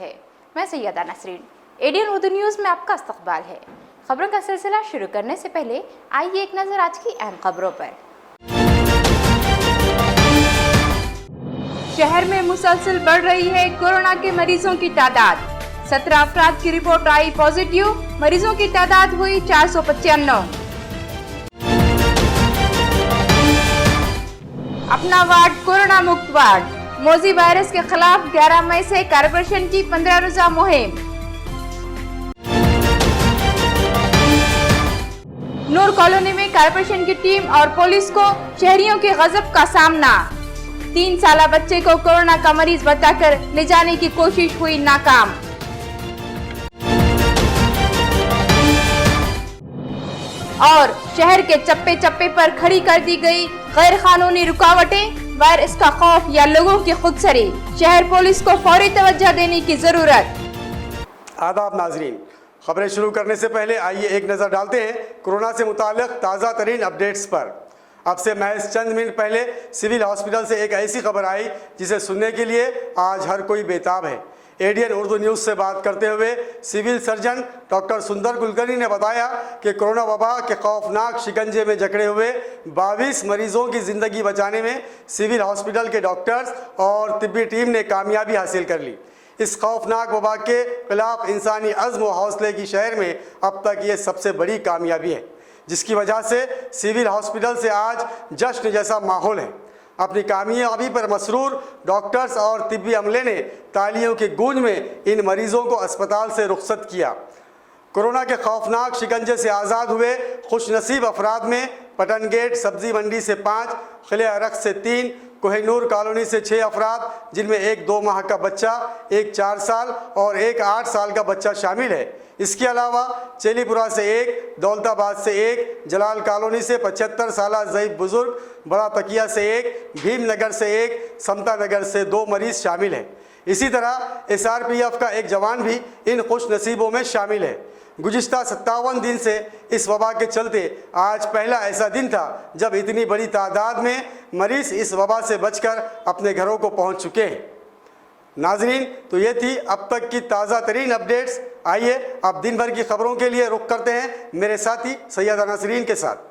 है। मैं Syeda Nasreen, ADN Urdu news में आपका इस्तकबाल है। खबरों का सिलसिला शुरू करने से पहले आइए एक नज़र आज की अहम खबरों पर। शहर में मुसलसल बढ़ रही है कोरोना के मरीजों की तादाद। 17 अफराद की रिपोर्ट आई पॉजिटिव, मरीजों की तादाद हुई 495। अपना वार्ड कोरोना मुक्त वार्ड, मोजी वायरस के खिलाफ 11 मई से कारपोरेशन की 15 रोजा मुहिम। नूर कॉलोनी में कारपोरेशन की टीम और पुलिस को शहरियों के गजब का सामना। 3 साला बच्चे को कोरोना का मरीज बताकर ले जाने की कोशिश हुई नाकाम। और शहर के चप्पे चप्पे पर खड़ी कर दी गई गैर कानूनी रुकावटें, वायरस का खौफ या लोगों की खुदसरी, शहर पुलिस को फौरी तवज्जो देने की जरूरत। आदाब नाजरीन, खबरें शुरू करने से पहले आइए एक नज़र डालते हैं कोरोना से मुताल्लिक ताज़ा तरीन अपडेट्स पर। अब से महज चंद मिनट पहले सिविल हॉस्पिटल से एक ऐसी खबर आई जिसे सुनने के लिए आज हर कोई बेताब है। एडीएन उर्दू न्यूज़ से बात करते हुए सिविल सर्जन डॉक्टर सुंदर कुलकर्णी ने बताया कि कोरोना वबा के खौफनाक शिकंजे में जकड़े हुए 22 मरीजों की ज़िंदगी बचाने में सिविल हॉस्पिटल के डॉक्टर्स और तिब्बी टीम ने कामयाबी हासिल कर ली। इस खौफनाक वबा के खिलाफ इंसानी अज़्म व हौसले की शहर में अब तक ये सबसे बड़ी कामयाबी है, जिसकी वजह से सिविल हॉस्पिटल से आज जश्न जैसा माहौल है। अपनी कामयाबी पर मसरूर डॉक्टर्स और तिब्बी अमले ने तालियों की गूंज में इन मरीजों को अस्पताल से रुखसत किया। कोरोना के खौफनाक शिकंजे से आज़ाद हुए खुशनसीब अफराद में पटन गेट सब्जी मंडी से 5, किले अरक से 3, कोहिनूर कॉलोनी से 6 अफराद, जिनमें एक 2 माह का बच्चा, एक 4 साल और एक 8 साल का बच्चा शामिल है। इसके अलावा चेलीपुरा से 1, दौलताबाद से 1, जलाल कॉलोनी से 75 साला ज़ईफ़ बुज़ुर्ग, बड़ा तकिया से 1, भीमनगर से 1, समता नगर से 2 मरीज़ शामिल हैं। इसी तरह SRPF का एक जवान भी इन खुश नसीबों में शामिल है। गुज़िश्ता 57 दिन से इस वबा के चलते आज पहला ऐसा दिन था जब इतनी बड़ी तादाद में मरीज़ इस वबा से बचकर अपने घरों को पहुंच चुके हैं। नाजरीन, तो ये थी अब तक की ताज़ा तरीन अपडेट्स। आइए अब दिन भर की खबरों के लिए रुख करते हैं मेरे साथी सैयदा नसरीन के साथ।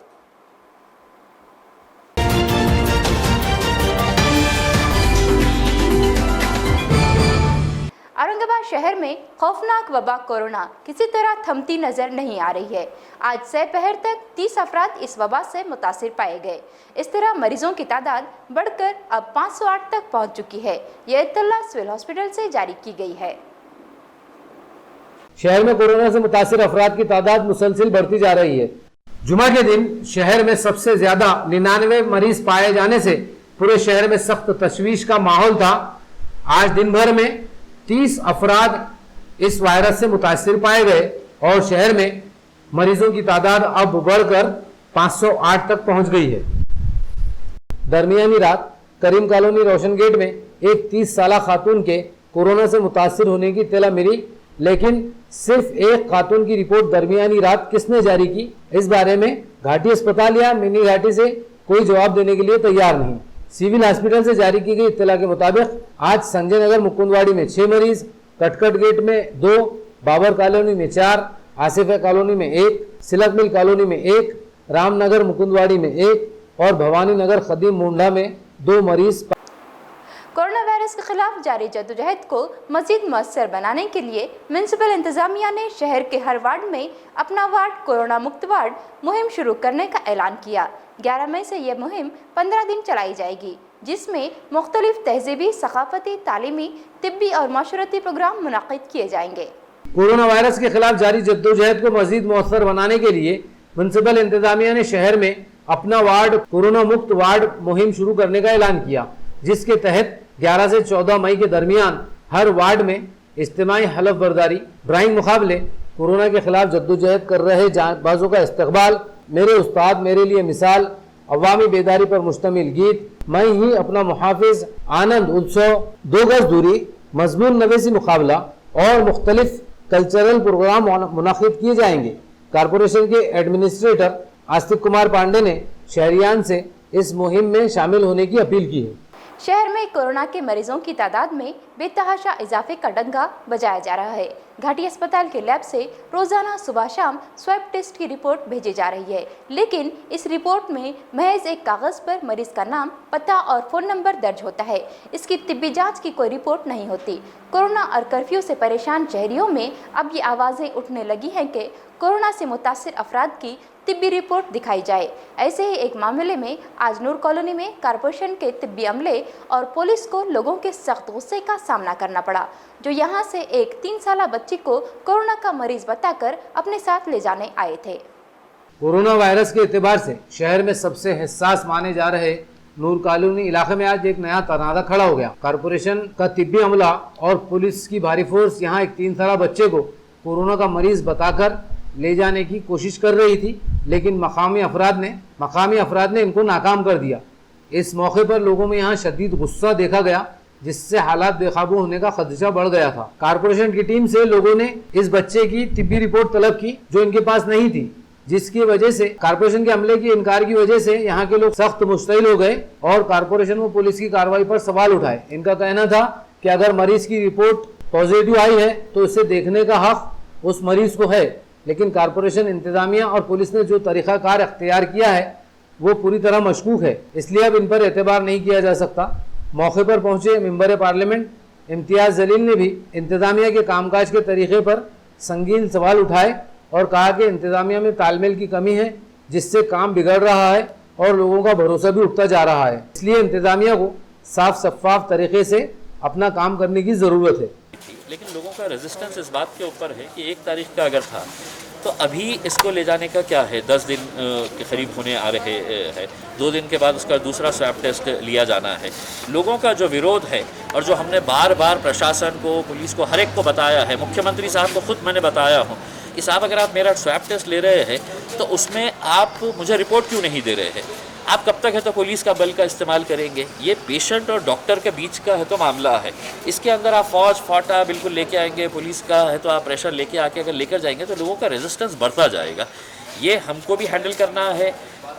औरंगाबाद शहर में खौफनाक वबा कोरोना किसी तरह थमती नजर नहीं आ रही है। आज दोपहर तक 30 अफराद इस वबा से मुतासिर पाए गए। इस तरह मरीजों की तादाद बढ़कर अब 508 तक पहुंच चुकी है। यह इत्तला सिविल हॉस्पिटल से जारी की गई है। शहर में कोरोना से मुतासिर अफराद की तादाद मुसलसल बढ़ती जा रही है। जुमा के दिन शहर में सबसे ज्यादा 99 मरीज पाए जाने से पूरे शहर में सख्त तशवीश का माहौल था। आज दिन भर में 30 अफराद इस वायरस से मुतासिर पाए गए और शहर में मरीजों की तादाद अब बढ़कर 508 तक पहुंच गई है। दरमियानी रात करीम कॉलोनी रोशन गेट में एक 30 साला खातून के कोरोना से मुतासिर होने की इत्तला मिली, लेकिन सिर्फ एक खातून की रिपोर्ट दरमियानी रात किसने जारी की, इस बारे में घाटी अस्पताल या मिनी घाटी से कोई जवाब देने के लिए तैयार नहीं। सिविल हॉस्पिटल से जारी की गई इत्तला के मुताबिक आज संजय नगर मुकुंदवाड़ी में 6 मरीज, कटकट गेट में 2, बाबर कॉलोनी में 4, आसिफा कॉलोनी में 1, सिलक मिल कॉलोनी में 1, रामनगर मुकुंदवाड़ी में 1 और भवानी नगर खदीम मुंडा में 2 मरीज। कोरोना वायरस के खिलाफ जारी जद्दोजहद को मजीद मौसर बनाने के लिए म्युनिसिपल इंतजामिया ने शहर के हर वार्ड में अपना वार्ड कोरोना मुक्त वार्ड मुहिम शुरू करने का ऐलान किया। 11 मई से यह मुहिम 15 दिन चलाई जाएगी, जिसमें मुख्तलिफ तहजीबी, सकाफती, तालीमी, तिब्बी और माशरती प्रोग्राम मुनाकिद किए जाएंगे। कोरोना वायरस के खिलाफ जारी जद्दोजहद को मजीद मौसर बनाने के लिए म्युनिसिपल इंतजामिया ने शहर में अपना वार्ड कोरोना मुक्त वार्ड मुहिम शुरू करने का ऐलान किया, जिसके तहत 11 से 14 मई के दरमियान हर वार्ड में इज्तिमाई हलफ बर्दारी, ड्राइंग मुकाबले, कोरोना के खिलाफ जद्दोजहद कर रहे जांबाजों का इस्तकबाल, मेरे उस्ताद मेरे लिए मिसाल, अवामी बेदारी पर मुश्तमिल गीत, मैं ही अपना मुहाफिज, आनंद उत्सव, 2 गज दूरी, मजमून नवेसी मुकाबला और मुख्तलिफ कल्चरल प्रोग्राम मुनाकिद किए जाएंगे। कारपोरेशन के एडमिनिस्ट्रेटर आस्तिक कुमार पांडे ने शहरियान से इस मुहिम में शामिल होने की अपील की है। शहर में कोरोना के मरीजों की तादाद में बेतहाशा इजाफे का डंका बजाया जा रहा है। घाटी अस्पताल के लैब से रोजाना सुबह शाम स्वैब टेस्ट की रिपोर्ट भेजी जा रही है, लेकिन इस रिपोर्ट में महज एक कागज पर मरीज का नाम, पता और फोन नंबर दर्ज होता है। इसकी तिब्बी जांच की कोई रिपोर्ट नहीं होती। कोरोना और कर्फ्यू से परेशान शहरियों में अब ये आवाजें उठने लगी हैं कि कोरोना से मुतासिर अफराद की तिब्बी रिपोर्ट दिखाई जाए। ऐसे ही एक मामले में आज नूर कॉलोनी में कारपोरेशन के तिब्बी अमले और पुलिस को लोगों के सख्त गुस्से का सामना करना पड़ा, जो यहां से एक 3 साल बच्ची को कोरोना का मरीज बताकर अपने साथ ले जाने आए थे। कोरोना वायरस के एतबार से शहर में सबसे हसास माने जा रहे नूर कॉलोनी इलाके में आज एक नया तनाज़ा खड़ा हो गया। कारपोरेशन का तिब्बी अमला और पुलिस की भारी फोर्स यहाँ एक 3 साल बच्चे को कोरोना का मरीज बताकर ले जाने की कोशिश कर रही थी, लेकिन मकामी अफराद ने इनको नाकाम कर दिया। इस मौके पर लोगों में यहाँ शदीद गुस्सा देखा गया, जिससे हालात बेकाबू होने का खदशा बढ़ गया था। कारपोरेशन की टीम से लोगों ने इस बच्चे की तिब्बी रिपोर्ट तलब की, जो इनके पास नहीं थी, जिसकी वजह से कारपोरेशन के अमले की इनकार की वजह से यहाँ के लोग सख्त मुश्तिल हो गए और कारपोरेशन व पुलिस की कार्रवाई पर सवाल उठाए। इनका कहना था कि अगर मरीज की रिपोर्ट पॉजिटिव आई है तो इसे देखने का हक उस मरीज को है, लेकिन कारपोरेशन, इंतजामिया और पुलिस ने जो तरीक़ाकार अख्तियार किया है वो पूरी तरह मशकूक है, इसलिए अब इन पर एतबार नहीं किया जा सकता। मौके पर पहुंचे मेंबर पार्लियामेंट इम्तियाज़ जलील ने भी इंतजामिया के कामकाज के तरीके पर संगीन सवाल उठाए और कहा कि इंतजामिया में तालमेल की कमी है, जिससे काम बिगड़ रहा है और लोगों का भरोसा भी उठता जा रहा है। इसलिए इंतजामिया को साफ शफाफ तरीके से अपना काम करने की ज़रूरत है। लेकिन लोगों का रेजिस्टेंस इस बात के ऊपर है कि 1 तारीख का अगर था तो अभी इसको ले जाने का क्या है, 10 दिन के करीब होने आ रहे हैं, 2 दिन के बाद उसका दूसरा स्वैब टेस्ट लिया जाना है। लोगों का जो विरोध है और जो हमने बार बार प्रशासन को, पुलिस को, हर एक को बताया है, मुख्यमंत्री साहब को खुद मैंने बताया हूँ कि साहब अगर आप मेरा स्वैब टेस्ट ले रहे हैं तो उसमें आप मुझे रिपोर्ट क्यों नहीं दे रहे हैं? आप कब तक है तो पुलिस का बल का इस्तेमाल करेंगे? ये पेशेंट और डॉक्टर के बीच का है तो मामला है, इसके अंदर आप फौज फाटा बिल्कुल लेके आएंगे, पुलिस का है तो आप प्रेशर लेके आके अगर लेकर जाएंगे तो लोगों का रेजिस्टेंस बढ़ता जाएगा। ये हमको भी हैंडल करना है,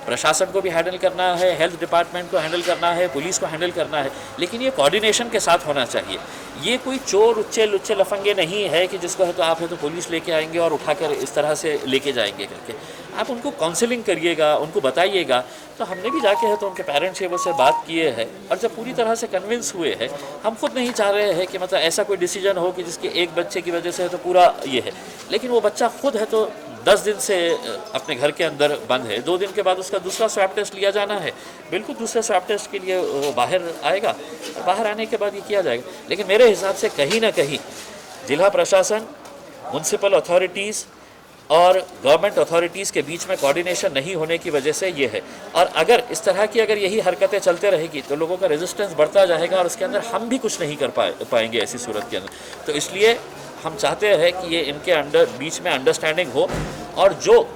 प्रशासन को भी हैंडल करना है, हेल्थ डिपार्टमेंट को हैंडल करना है, पुलिस को हैंडल करना है, लेकिन ये कोऑर्डिनेशन के साथ होना चाहिए। ये कोई चोर उच्चे लुच्चे लफंगे नहीं है कि जिसको है तो आप है तो पुलिस लेके आएंगे और उठाकर इस तरह से लेके जाएंगे करके। आप उनको काउंसलिंग करिएगा, उनको बताइएगा। तो हमने भी जाके है तो उनके पेरेंट्स से से बात किए हैं और जब पूरी तरह से कन्विंस हुए हैं, हम खुद नहीं चाह रहे हैं कि मतलब ऐसा कोई डिसीजन हो कि जिसके एक बच्चे की वजह से है तो पूरा ये है, लेकिन वो बच्चा खुद है तो 10 दिन से अपने घर के अंदर बंद है, 2 दिन के बाद उसका दूसरा स्वैब टेस्ट लिया जाना है। बिल्कुल दूसरे स्वैब टेस्ट के लिए वो बाहर आएगा और बाहर आने के बाद ये किया जाएगा। लेकिन मेरे हिसाब से कहीं ना कहीं जिला प्रशासन, म्यूनसिपल अथॉरिटीज़ और गवर्नमेंट अथॉरिटीज़ के बीच में कोऑर्डिनेशन नहीं होने की वजह से ये है। और अगर इस तरह की अगर यही हरकतें चलते रहेगी तो लोगों का रेजिस्टेंस बढ़ता जाएगा और उसके अंदर हम भी कुछ नहीं कर पाएंगे ऐसी सूरत के अंदर। तो इसलिए हम चाहते हैं कि ये इनके बीच में अंडरस्टैंडिंग हो और जो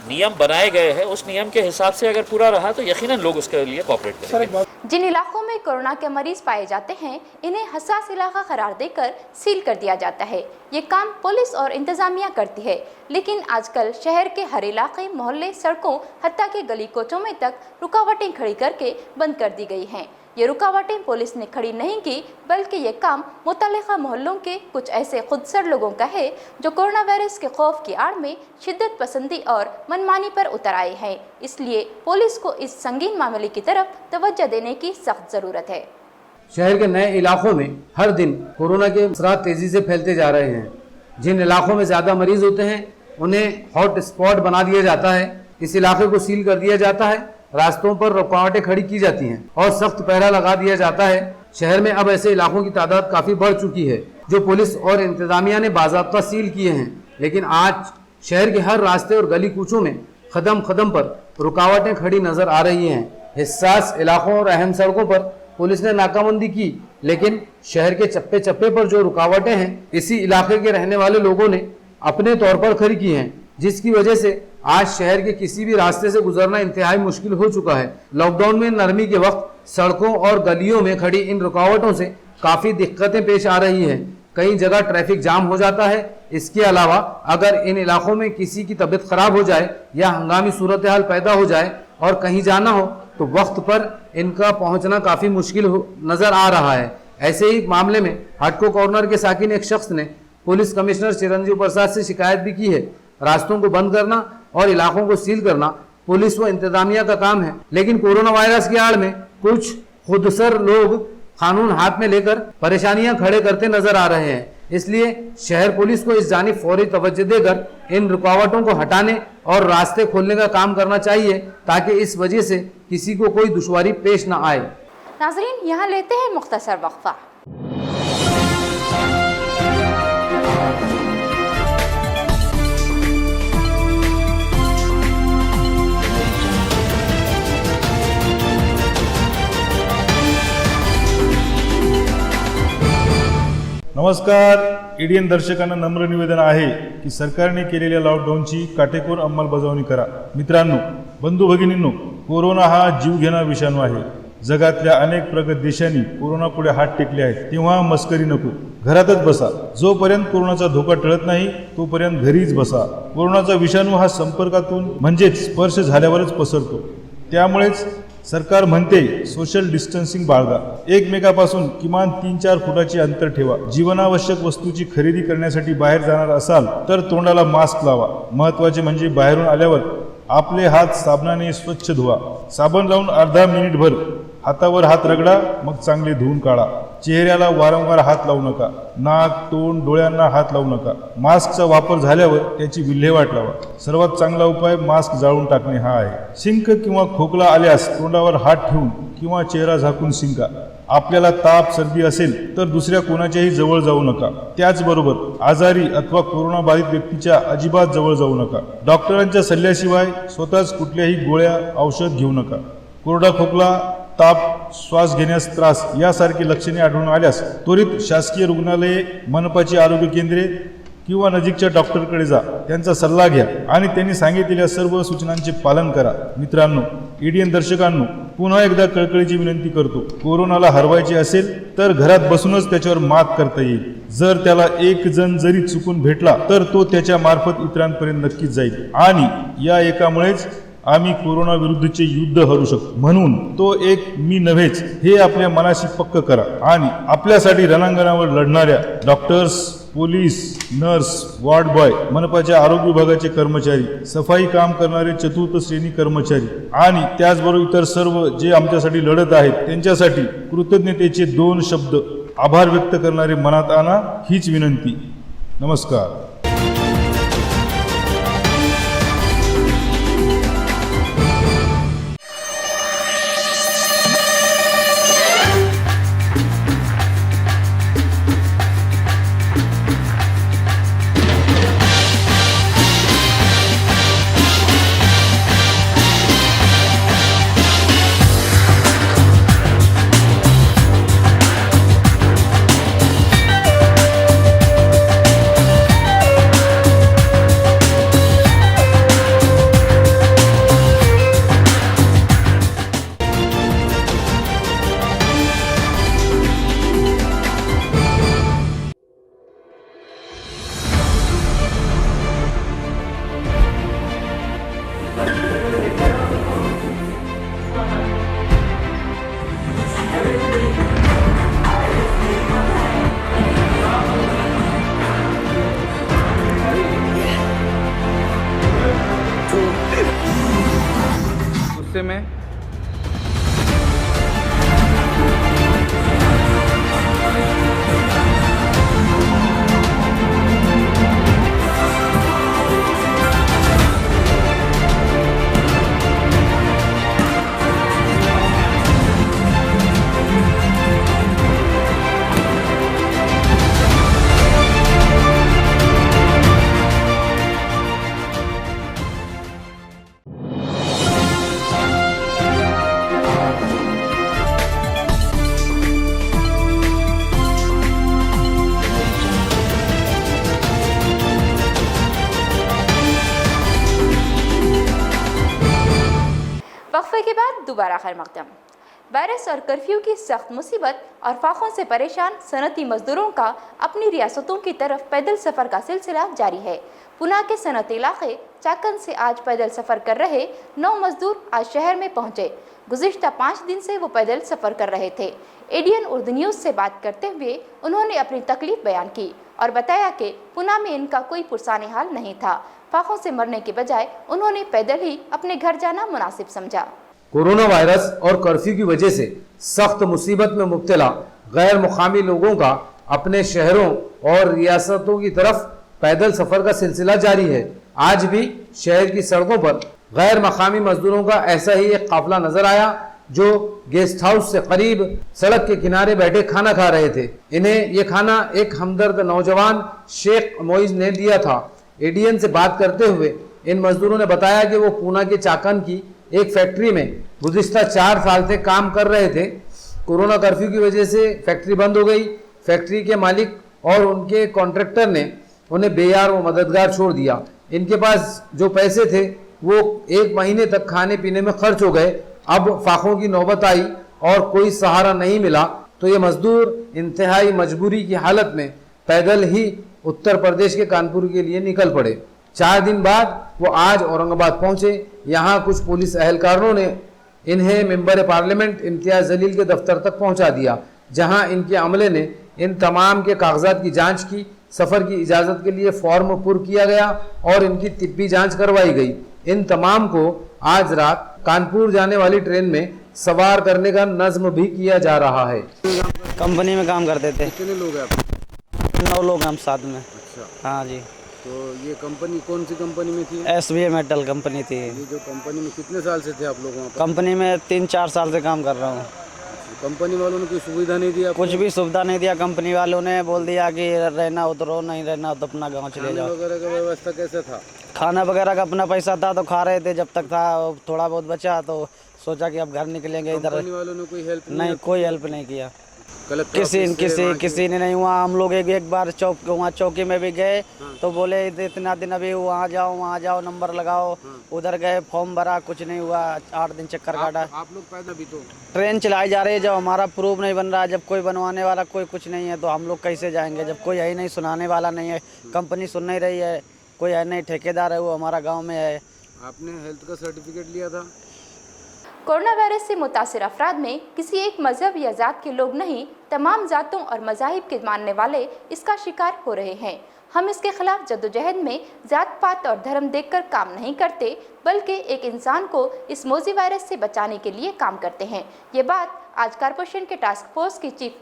नियम बनाए गए हैं उस नियम के हिसाब से अगर पूरा रहा तो यकीनन लोग उसके लिए कोऑपरेट करेंगे। जिन इलाकों में कोरोना के मरीज पाए जाते हैं, इन्हें हसास इलाका करार देकर सील कर दिया जाता है। ये काम पुलिस और इंतजामिया करती है, लेकिन आजकल शहर के हर इलाके, मोहल्ले, सड़कों, हत्ता के गली कोचों में तक रुकावटें खड़ी करके बंद कर दी गई हैं। ये रुकावटें पुलिस ने खड़ी नहीं की, बल्कि ये काम मुतल्लिका मोहल्लों के कुछ ऐसे खुदसर लोगों का है जो कोरोना वायरस के खौफ की आड़ में शिद्दत पसंदी और मनमानी पर उतर आए हैं। इसलिए पुलिस को इस संगीन मामले की तरफ तवज्जो देने की सख्त ज़रूरत है। शहर के नए इलाकों में हर दिन कोरोना के असरात तेजी से फैलते जा रहे हैं। जिन इलाकों में ज़्यादा मरीज होते हैं उन्हें हॉट स्पॉट बना दिया जाता है, इस इलाके को सील कर दिया जाता है, रास्तों पर रुकावटें खड़ी की जाती हैं और सख्त पहरा लगा दिया जाता है। शहर में अब ऐसे इलाकों की तादाद काफ़ी बढ़ चुकी है जो पुलिस और इंतजामिया ने बाज़ाब्ता सील किए हैं, लेकिन आज शहर के हर रास्ते और गली कूचों में कदम कदम पर रुकावटें खड़ी नजर आ रही हैं। हिस्सास इलाकों और अहम सड़कों पर पुलिस ने नाकाबंदी की, लेकिन शहर के चप्पे चप्पे पर जो रुकावटें हैं इसी इलाके के रहने वाले लोगों ने अपने तौर पर खड़ी की हैं, जिसकी वजह से आज शहर के किसी भी रास्ते से गुजरना इंतहाई मुश्किल हो चुका है। लॉकडाउन में नरमी के वक्त सड़कों और गलियों में खड़ी इन रुकावटों से काफ़ी दिक्कतें पेश आ रही हैं। कई जगह ट्रैफिक जाम हो जाता है। इसके अलावा अगर इन इलाकों में किसी की तबीयत खराब हो जाए या हंगामी सूरत हाल पैदा हो जाए और कहीं जाना हो तो वक्त पर इनका पहुंचना काफ़ी मुश्किल नज़र आ रहा है। ऐसे ही मामले में हटको कॉर्नर के साकिन एक शख्स ने पुलिस कमिश्नर चिरंजीव प्रसाद से शिकायत भी की है। रास्तों को बंद करना और इलाकों को सील करना पुलिस व इंतजामिया का काम है, लेकिन कोरोना वायरस की आड़ में कुछ खुदसर लोग कानून हाथ में लेकर परेशानियां खड़े करते नजर आ रहे हैं। इसलिए शहर पुलिस को इस जानिब फौरी तवज्जो देकर इन रुकावटों को हटाने और रास्ते खोलने का काम करना चाहिए, ताकि इस वजह से किसी को कोई दुश्वारी पेश न आए। नाजरीन, यहाँ लेते हैं मुख्तसर वक्फा। नमस्कार, एडीएन दर्शकांना नम्र निवेदन आहे की सरकारने केलेल्या लॉकडाऊनची काटेकोर अंमलबजावणी करा। मित्रांनो, बंधू भगिनींनो, कोरोना हा जीवघेणा विषाणू आहे। जगातल्या अनेक प्रगत देशांनी कोरोना पुढे हात टेकले आहेत, तेव्हा मस्करी नको, घरातच बसा। जोपर्यंत कोरोनाचा धोका टळत नाही तोपर्यंत घरीच बसा। कोरोनाचा विषाणू हा संपर्कातून म्हणजेच स्पर्श झाल्यावरच पसरतो, त्यामुळेच सरकार म्हणते सोशल डिस्टन्सिंग बाळगा, एकमेकापासून किमान 3-4 फुटाचे अंतर ठेवा। जीवनावश्यक वस्तूची खरेदी करण्यासाठी बाहेर जाणार असाल तर तोंडाला मास्क लावा। महत्त्वाचे म्हणजे बाहेरून आल्यावर आपले हात साबणाने स्वच्छ धुवा। साबण लावून अर्धा मिनिटभर हातावर हात रगडा, मग चांगले धुवून काढा। चेहऱ्याला वारंवार हात लावू नका, नाक, तोंड, डोळ्यांना हात लावू नका। मास्कचा वापर झाल्यावर त्याची विल्हेवाट लावा। सर्वात चांगला उपाय मास्क जाळून टाकणे हा आहे। शिंक किंवा खोकला आल्यास तोंडावर हात ठेवून किंवा चेहरा झाकून शिंका। आपल्याला ताप, सर्दी असेल तर दुसऱ्या कोणाच्याही जवळ जाऊ नका। त्याचबरोबर आजारी अथवा कोरोना बाधित व्यक्तीच्या अजिबात जवळ जाऊ नका। डॉक्टरांच्या सल्ल्याशिवाय स्वतःच कुठल्याही गोळ्या, औषध घेऊ नका। कोरडा खोकला, ताप, श्वास घेण्यास त्रास यासारखी लक्षणे आढळून आल्यास त्वरित शासकीय रुग्णालये, मनपाची आरोग्य केंद्रे किंवा नजीकच्या डॉक्टरकडे जा। त्यांचा सल्ला घ्या आणि त्यांनी सांगितलेल्या सर्व सूचनांचे पालन करा। मित्रांनो, एडीएन दर्शकांनो, पुन्हा एकदा कळकळीची विनंती करतो, कोरोनाला हरवायचे असेल तर घरात बसूनच त्याच्यावर मात करता येईल। जर त्याला एक जण जरी चुकून भेटला तर तो त्याच्या मार्फत इतरांपर्यंत नक्कीच जाईल आणि या एकामुळेच आम्ही कोरोना विरुद्धचे युद्ध हरू शकतो। म्हणून तो एक मी नव्हेच हे आपल्या मनाशी पक्क करा आणि आपल्यासाठी रणांगणावर लढणाऱ्या doctors, police, nurse, ward boy, मनपाच्या आरोग्य विभागाचे कर्मचारी, सफाई काम करणारे चतुर्थ श्रेणी कर्मचारी आणि त्याचबरोबर इतर सर्व जे आमच्यासाठी लढत आहेत त्यांच्यासाठी कृतज्ञतेचे 2 शब्द आभार व्यक्त करणारे मनात आणा, हीच विनंती। नमस्कार। में वक्फे के बाद दोबारा खैर मकदम। वायरस और कर्फ्यू की सख्त मुसीबत और फाकों से परेशान सनती मजदूरों का अपनी रियासतों की तरफ पैदल सफ़र का सिलसिला जारी है। पुना के सनती इलाके चाकन से आज पैदल सफ़र कर रहे 9 मजदूर आज शहर में पहुंचे। गुज़िश्ता 5 दिन से वो पैदल सफ़र कर रहे थे। एडीएन उर्दू न्यूज़ से बात करते हुए उन्होंने अपनी तकलीफ बयान की और बताया कि पुणे में इनका कोई पुरसाने हाल नहीं था। फाकों से मरने के बजाय उन्होंने पैदल ही अपने घर जाना मुनासिब समझा। कोरोना वायरस और कर्फ्यू की वजह से सख्त मुसीबत में मुब्तला गैर मुकामी लोगों का अपने शहरों और रियासतों की तरफ पैदल सफर का सिलसिला जारी है। आज भी शहर की सड़कों पर गैर मकामी मजदूरों का ऐसा ही एक काफिला नजर आया जो गेस्ट हाउस से करीब सड़क के किनारे बैठे खाना खा रहे थे। इन्हें ये खाना एक हमदर्द नौजवान शेख मोइज ने दिया था। एडीएन से बात करते हुए इन मजदूरों ने बताया कि वो पूना के चाकन की एक फैक्ट्री में गुज़िश्ता 4 साल से काम कर रहे थे। कोरोना कर्फ्यू की वजह से फैक्ट्री बंद हो गई। फैक्ट्री के मालिक और उनके कॉन्ट्रैक्टर ने उन्हें बेयार व मददगार छोड़ दिया। इनके पास जो पैसे थे वो 1 महीने तक खाने पीने में खर्च हो गए। अब फाकों की नौबत आई और कोई सहारा नहीं मिला तो ये मजदूर इंतहाई मजबूरी की हालत में पैदल ही उत्तर प्रदेश के कानपुर के लिए निकल पड़े। 4 दिन बाद वो आज औरंगाबाद पहुंचे। यहाँ कुछ पुलिस एहलकारों ने इन्हें मेंबर पार्लियामेंट इम्तियाज जलील के दफ्तर तक पहुंचा दिया, जहां इनके अमले ने इन तमाम के कागजात की जांच की। सफ़र की इजाज़त के लिए फॉर्म पुर किया गया और इनकी तिब्बी जांच करवाई गई। इन तमाम को आज रात कानपुर जाने वाली ट्रेन में सवार करने का नज़्म भी किया जा रहा है। कंपनी में काम करते थे। कितने लोग हैं आप? 9 लोग हम साथ में। अच्छा, हाँ जी। तो ये कंपनी कौन सी कंपनी में थी? SBA मेटल कंपनी थी। ये जो कंपनी में कितने साल से थे आप लोग वहाँ पर? कंपनी में 3-4 साल से काम कर रहा हूँ। कंपनी वालों ने कोई सुविधा नहीं दिया? कुछ भी सुविधा नहीं दिया। कंपनी वालों ने बोल दिया कि रहना उतरो, नहीं रहना तो अपना गांव चले जाओ। वगैरह का व्यवस्था कैसे था? खाना वगैरह का अपना पैसा था तो खा रहे थे जब तक था। थोड़ा बहुत बचा तो सोचा कि अब घर निकलेंगे इधर। कंपनी वालों ने कोई हेल्प नहीं, कोई हेल्प नहीं किया। कलेक्टर किसी ने नहीं। वहाँ हम लोग एक बार वहाँ चौकी में भी गए तो बोले इतना दिन अभी वहाँ जाओ नंबर लगाओ। उधर गए, फॉर्म भरा, कुछ नहीं हुआ। 8 दिन चक्कर काटा। आप लोग पैदल भी तो ट्रेन चलाई जा रही है, जब हमारा प्रूफ नहीं बन रहा, जब कोई बनवाने वाला कोई कुछ नहीं है तो हम लोग कैसे जाएंगे? जब कोई है ही नहीं, सुनाने वाला नहीं है, कंपनी सुन नहीं रही है, कोई है नहीं, ठेकेदार है वो हमारा गाँव में है। आपने हेल्थ का सर्टिफिकेट लिया था? कोरोना वायरस से मुतासिर अफराद में किसी एक मजहब या जात के लोग नहीं, तमाम जातों और मजाहिब के मानने वाले इसका शिकार हो रहे हैं। हम इसके खिलाफ जद्दोजहद में जात पात और धर्म देखकर काम नहीं करते, बल्कि एक इंसान को इस मौजी वायरस से बचाने के लिए काम करते हैं। ये बात आज कॉरपोरेशन के टास्क फोर्स की चीफ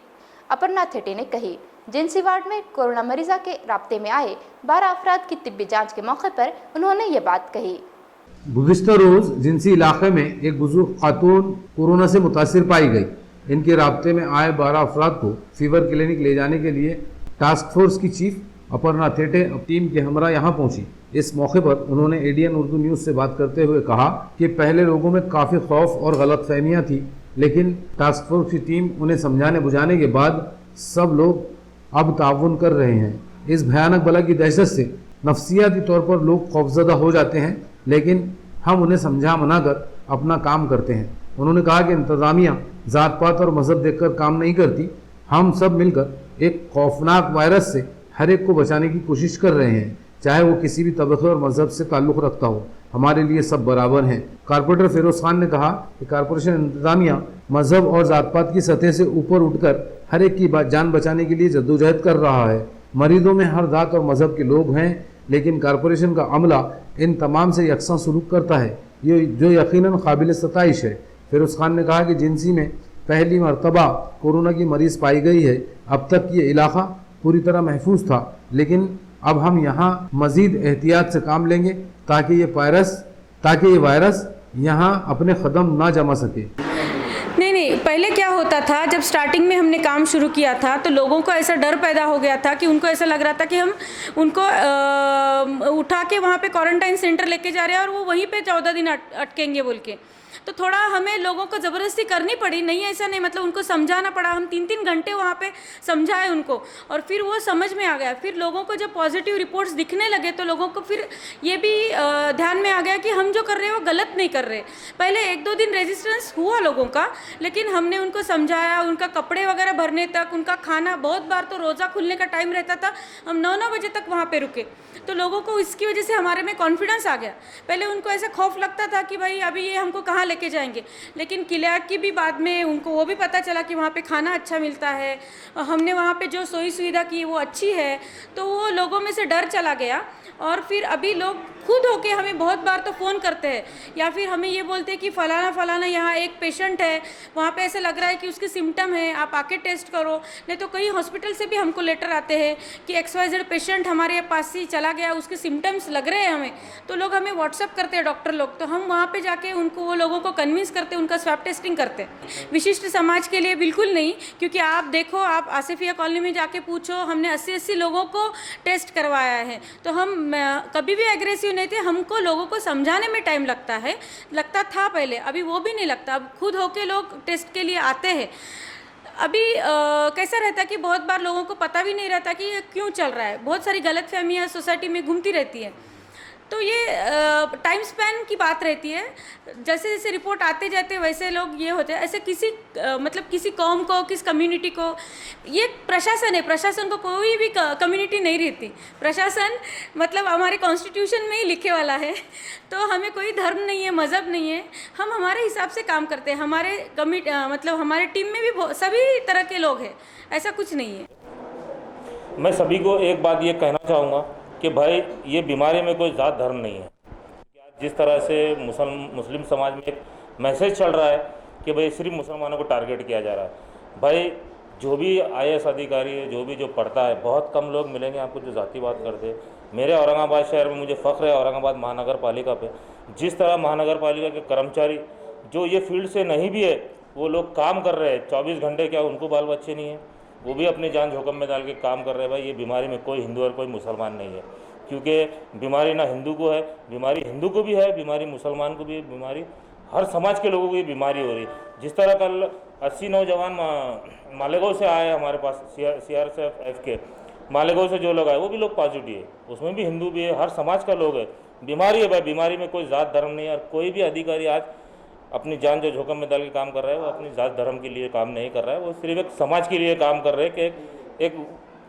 अपर्णा थेटे ने कही। जिनसी वार्ड में कोरोना मरीजा के राब्ते में आए 12 अफराद की तिब्बी जाँच के मौके पर उन्होंने ये बात कही। गुज़िश्ता रोज़ जिनसी इलाके में एक बुजुर्ग खातून कोरोना से मुतासिर पाई गई। इनके राब्ते में आए 12 अफराद को फीवर क्लिनिक ले जाने के लिए टास्क फोर्स की चीफ अपर्णा थेटे टीम के हमरा यहाँ पहुंची। इस मौके पर उन्होंने एडीएन उर्दू न्यूज़ से बात करते हुए कहा कि पहले लोगों में काफ़ी खौफ और गलतफहमियाँ थी, लेकिन टास्क फोर्स की टीम उन्हें समझाने बुझाने के बाद सब लोग अब ताउन कर रहे हैं। इस भयानक बला की दहशत से नफ्सियाती तौर पर लोग खौफजदा हो जाते हैं, लेकिन हम उन्हें समझा मना कर अपना काम करते हैं। उन्होंने कहा कि इंतज़ामिया जात पात और मज़हब देखकर काम नहीं करती। हम सब मिलकर एक खौफनाक वायरस से हर एक को बचाने की कोशिश कर रहे हैं, चाहे वो किसी भी तबक़े और मज़हब से ताल्लुक़ रखता हो। हमारे लिए सब बराबर हैं। कारपोरेटर फिरोज़ खान ने कहा कि कारपोरेशन इंतज़ामिया मज़हब और जात पात की सतह से ऊपर उठकर हर एक की जान बचाने के लिए जद्दोजहद कर रहा है। मरीजों में हर जात और मज़हब के लोग हैं, लेकिन कारपोरेशन का अमला इन तमाम से यकसा सलूक करता है, ये जो यकीनन काबिल सताइश है। फिरोज़ खान ने कहा कि जिनसी में पहली मरतबा कोरोना की मरीज़ पाई गई है। अब तक ये इलाका पूरी तरह महफूज था, लेकिन अब हम यहाँ मज़ीद एहतियात से काम लेंगे ताकि ये वायरस यहाँ अपने कदम ना जमा सके। नहीं, पहले क्या होता था, जब स्टार्टिंग में हमने काम शुरू किया था तो लोगों को ऐसा डर पैदा हो गया था कि उनको ऐसा लग रहा था कि हम उनको उठा के वहाँ पे क्वारंटाइन सेंटर लेके जा रहे हैं और वो वहीं पे 14 दिन अटकेंगे बोल के। तो थोड़ा हमें लोगों को ज़बरदस्ती करनी पड़ी, नहीं ऐसा नहीं, मतलब उनको समझाना पड़ा। हम 3-3 घंटे वहाँ पे समझाए उनको और फिर वो समझ में आ गया। फिर लोगों को जब पॉजिटिव रिपोर्ट्स दिखने लगे तो लोगों को फिर ये भी ध्यान में आ गया कि हम जो कर रहे हैं वो गलत नहीं कर रहे। पहले 1-2 दिन रेजिस्टेंस हुआ लोगों का, लेकिन लेकिन हमने उनको समझाया, उनका कपड़े वगैरह भरने तक, उनका खाना, बहुत बार तो रोज़ा खुलने का टाइम रहता था, हम 9-9 बजे तक वहाँ पे रुके। तो लोगों को इसकी वजह से हमारे में कॉन्फिडेंस आ गया। पहले उनको ऐसा खौफ लगता था कि भाई अभी ये हमको कहाँ लेके जाएंगे, लेकिन किला की भी बाद में उनको वो भी पता चला कि वहाँ पे खाना अच्छा मिलता है, हमने वहाँ पे जो सोई सुविधा की वो अच्छी है, तो वो लोगों में से डर चला गया। और फिर अभी लोग खुद होके हमें बहुत बार तो फ़ोन करते हैं या फिर हमें ये बोलते हैं कि फ़लाना फ़लाना यहाँ एक पेशेंट है, वहाँ पे ऐसे लग रहा है कि उसके सिम्टम है, आप आके टेस्ट करो। नहीं तो कई हॉस्पिटल से भी हमको लेटर आते हैं कि XYZ पेशेंट हमारे पास ही चला गया, उसके सिम्टम्स लग रहे हैं हमें, तो लोग हमें व्हाट्सअप करते हैं डॉक्टर लोग, तो हम वहाँ पे जाके उनको, वो लोगों को कन्विंस करते हैं, उनका स्वैब टेस्टिंग करते हैं। विशिष्ट समाज के लिए बिल्कुल नहीं, क्योंकि आप देखो, आप आसिफिया कॉलोनी में जाके पूछो, हमने 80-80 लोगों को टेस्ट करवाया है। तो हम कभी भी एग्रेसिव नहीं थे, हमको लोगों को समझाने में टाइम लगता था पहले, अभी वो भी नहीं लगता। अब खुद होके लोग टेस्ट के लिए आते हैं। अभी कैसा रहता है कि बहुत बार लोगों को पता भी नहीं रहता कि ये क्यों चल रहा है, बहुत सारी गलतफहमियां सोसाइटी में घूमती रहती है। तो ये टाइम स्पैन की बात रहती है, जैसे जैसे रिपोर्ट आते जाते वैसे लोग ये होते हैं। ऐसे किसी मतलब किसी कौम को, किस कम्युनिटी को, ये प्रशासन है, प्रशासन को कोई भी कम्युनिटी नहीं रहती। प्रशासन मतलब हमारे कॉन्स्टिट्यूशन में ही लिखे वाला है, तो हमें कोई धर्म नहीं है, मज़हब नहीं है, हम हमारे हिसाब से काम करते हैं। हमारे मतलब हमारे टीम में भी सभी तरह के लोग हैं, ऐसा कुछ नहीं है। मैं सभी को एक बात ये कहना चाहूँगा कि भाई ये बीमारी में कोई जात धर्म नहीं है। जिस तरह से मुस्लिम समाज में एक मैसेज चल रहा है कि भाई सिर्फ मुसलमानों को टारगेट किया जा रहा है, भाई जो भी IAS अधिकारी है, जो पढ़ता है, बहुत कम लोग मिलेंगे आपको जो जाति बात करते हैं। मेरे औरंगाबाद शहर में मुझे फ़ख्र है औरंगाबाद महानगर पालिका पे, जिस तरह महानगर पालिका के कर्मचारी जो ये फील्ड से नहीं भी है, वो लोग काम कर रहे हैं 24 घंटे। क्या उनको बाल बच्चे नहीं हैं? वो भी अपनी जान जोखिम में डाल के काम कर रहे हैं। भाई ये बीमारी में कोई हिंदू और कोई मुसलमान नहीं है, क्योंकि बीमारी ना हिंदू को है, बीमारी हिंदू को भी है, बीमारी मुसलमान को भी है, बीमारी हर समाज के लोगों को ये बीमारी हो रही है। जिस तरह कल 80 नौजवान मालेगांव से आए हमारे पास, CRCF के मालेगांव से जो लोग आए वो भी लोग पॉजिटिव है, उसमें भी हिंदू भी है, हर समाज का लोग है। बीमारी है भाई, बीमारी में कोई जात धर्म नहीं है। और कोई भी अधिकारी आज अपनी जान जो जोखिम में डाल के काम कर रहा है, वो अपनी जात धर्म के लिए काम नहीं कर रहा है, वो सिर्फ एक समाज के लिए काम कर रहे हैं कि एक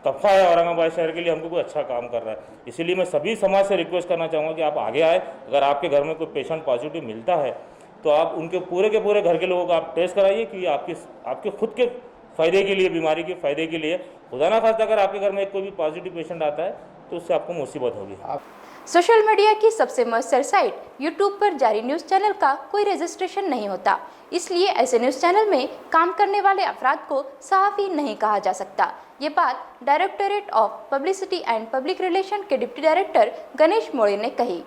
तबका है औरंगाबाद शहर के लिए हमको कोई अच्छा काम कर रहा है। इसीलिए मैं सभी समाज से रिक्वेस्ट करना चाहूँगा कि आप आगे आए। अगर आपके घर में कोई पेशेंट पॉजिटिव मिलता है तो आप उनके पूरे के पूरे घर के लोगों को आप टेस्ट कराइए, कि आपके खुद के फ़ायदे के लिए, बीमारी के फ़ायदे के लिए। खुदा ना खास्ता अगर आपके घर में कोई भी पॉजिटिव पेशेंट आता है तो उससे आपको मुसीबत होगी। सोशल मीडिया की सबसे मौसर साइट यूट्यूब पर जारी न्यूज़ चैनल का कोई रजिस्ट्रेशन नहीं होता, इसलिए ऐसे न्यूज़ चैनल में काम करने वाले अफराद को सहाफ़ी नहीं कहा जा सकता। ये बात directorate of publicity and public relation के डिप्टी डायरेक्टर गणेश मोड़े ने कही।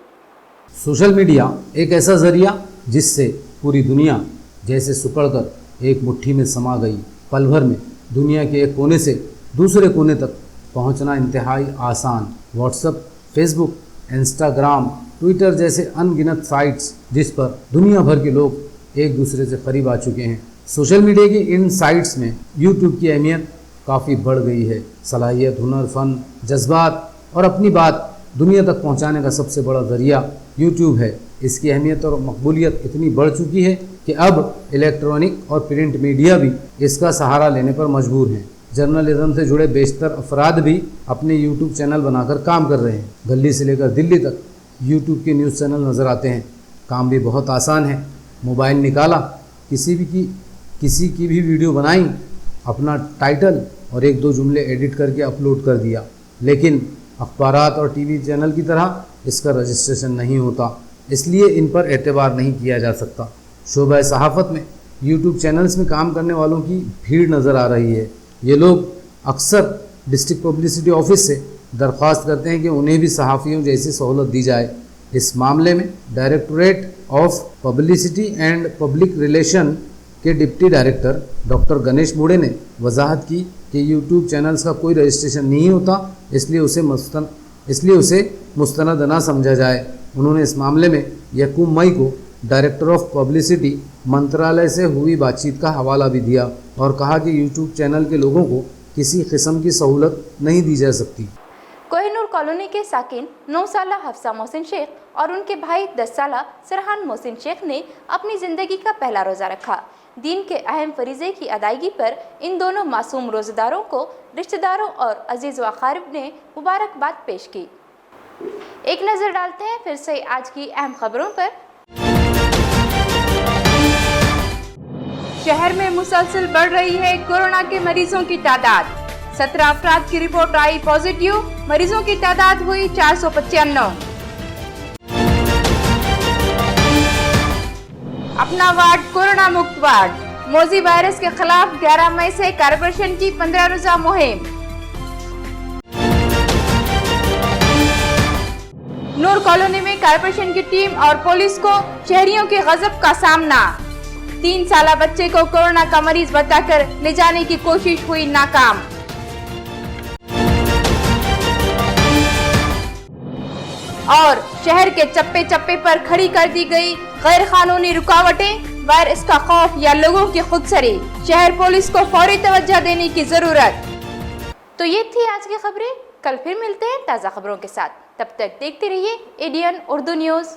सोशल मीडिया एक ऐसा जरिया जिससे पूरी दुनिया जैसे सिकुड़कर एक मुट्ठी में समा गई। पल भर में दुनिया के एक कोने से दूसरे कोने तक पहुंचना इंतहाई आसान। व्हाट्सएप, फेसबुक, इंस्टाग्राम, ट्विटर जैसे अनगिनत साइट्स जिस पर दुनिया भर के लोग एक दूसरे से करीब आ चुके हैं। सोशल मीडिया की इन साइट्स में यूट्यूब की अहमियत काफ़ी बढ़ गई है। सलाहियत, हुनर, फ़न, जज्बात और अपनी बात दुनिया तक पहुंचाने का सबसे बड़ा ज़रिया यूट्यूब है। इसकी अहमियत और मकबूलियत इतनी बढ़ चुकी है कि अब इलेक्ट्रॉनिक और प्रिंट मीडिया भी इसका सहारा लेने पर मजबूर हैं। जर्नलिज्म से जुड़े बेशतर अफराद भी अपने यूट्यूब चैनल बनाकर काम कर रहे हैं। दिल्ली से लेकर दिल्ली तक यूट्यूब के न्यूज़ चैनल नज़र आते हैं। काम भी बहुत आसान है। मोबाइल निकाला, किसी की भी वीडियो बनाई, अपना टाइटल और 1-2 जुमले एडिट करके अपलोड कर दिया। लेकिन अखबारात और टीवी चैनल की तरह इसका रजिस्ट्रेशन नहीं होता, इसलिए इन पर एतबार नहीं किया जा सकता। शोबा सहाफ़त में यूट्यूब चैनल्स में काम करने वालों की भीड़ नज़र आ रही है। ये लोग अक्सर डिस्ट्रिक्ट पब्लिसिटी ऑफिस से दरख्वास्त करते हैं कि उन्हें भी सहाफ़ियों जैसी सहूलत दी जाए। इस मामले में directorate of publicity and public relation के डिप्टी डायरेक्टर डॉक्टर गणेश मोड़े ने वजाहत की कि यूट्यूब चैनल्स का कोई रजिस्ट्रेशन नहीं होता, इसलिए उसे मुस्तनद ना समझा जाए। उन्होंने इस मामले में 1 मई को डायरेक्टर ऑफ पब्लिसिटी मंत्रालय से हुई बातचीत का हवाला भी दिया और कहा कि यूट्यूब चैनल के लोगों को किसी किस्म की सहूलत नहीं दी जा सकती। कोहिनूर कॉलोनी के साकिन 9 साला हफ्सा मोहसिन शेख और उनके भाई 10 साला सरहान मोहसिन शेख ने अपनी ज़िंदगी का पहला रोज़ा रखा। दीन के अहम फरीज़े की अदायगी पर इन दोनों मासूम रोज़ेदारों को रिश्तेदारों और अजीज़ व अक़ारिब ने मुबारकबाद पेश की। एक नज़र डालते हैं फिर से आज की अहम खबरों पर। शहर में मुसलसल बढ़ रही है कोरोना के मरीजों की तादाद। 17 अफराद की रिपोर्ट आई पॉजिटिव, मरीजों की तादाद हुई 495। अपना वार्ड कोरोना मुक्त वार्ड, मोजी वायरस के खिलाफ 11 मई से कॉर्पोरेशन की 15 रोजा मुहिम। नूर कॉलोनी में कॉर्पोरेशन की टीम और पुलिस को शहरियों के गजब का सामना। 3 साला बच्चे को कोरोना का मरीज बताकर ले जाने की कोशिश हुई नाकाम। और शहर के चप्पे चप्पे पर खड़ी कर दी गई गैर कानूनी रुकावटें, वायरस का खौफ या लोगों की खुदसरी, शहर पुलिस को फौरी तवज्जो देने की जरूरत। तो ये थी आज की खबरें, कल फिर मिलते हैं ताज़ा खबरों के साथ। तब तक देखते रहिए एडीएन उर्दू न्यूज़।